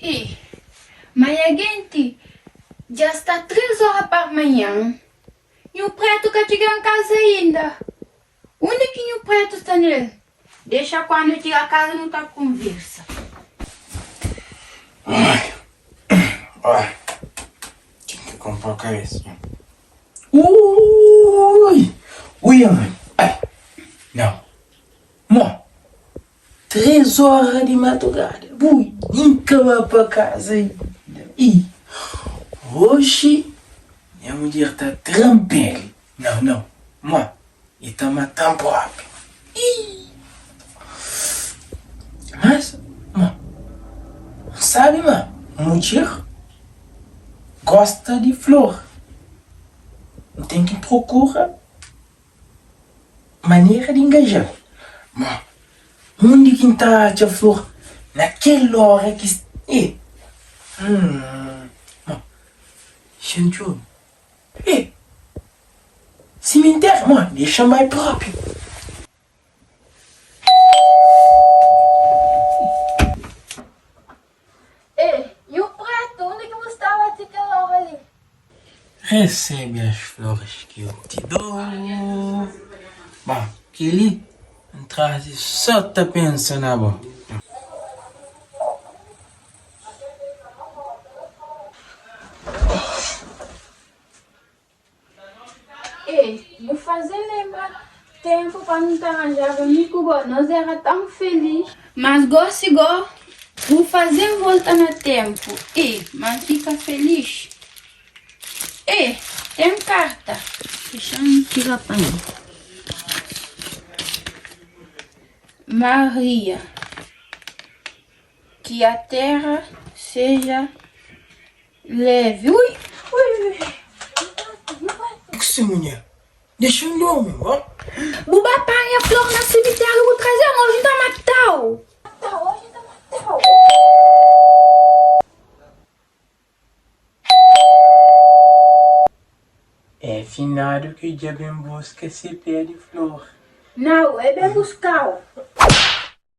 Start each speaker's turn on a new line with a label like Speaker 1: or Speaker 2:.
Speaker 1: E, mas a gente já está 3 horas para amanhã e o preto que chegou em casa ainda. Onde que o preto está nele? Deixa quando eu chegar a casa não tá conversa.
Speaker 2: Ai, tinha que comprar a cabeça. Ui, mãe. Ai, não. Mó, 3 horas de madrugada. Ui, nunca vai para casa ainda. E hoje minha mulher tá trampelha. Não. Mó, e tá matando próprio. Mas, mó, sabe, mano, mulher gosta de flor. Tem que procurar maneira de engajar. Mas onde que está a flor? Naquela hora que... Gente, cemitério, mano, deixa mais próprio.
Speaker 1: Ei, e o preto? Onde que você estava aquela hora ali?
Speaker 2: Recebe as flores que eu te dou. Bom, aquele traz só tá pensando na boa.
Speaker 1: Ei, vou fazer lembrar tempo para não estar arranjado. Amigo, nós era tão feliz. Mas gosto igual. Vou fazer volta no tempo. Ei, mas fica feliz. Ei, tem carta. Deixa eu tirar para mim. Maria, que a terra seja leve. Ui.
Speaker 2: O que você, mulher? Deixa eu nome, ó.
Speaker 1: Buba apanha a flor na cemitério, vou trazer hoje da Natal.
Speaker 2: É finado que o dia bem busca se perde flor.
Speaker 1: Não, é bem buscar.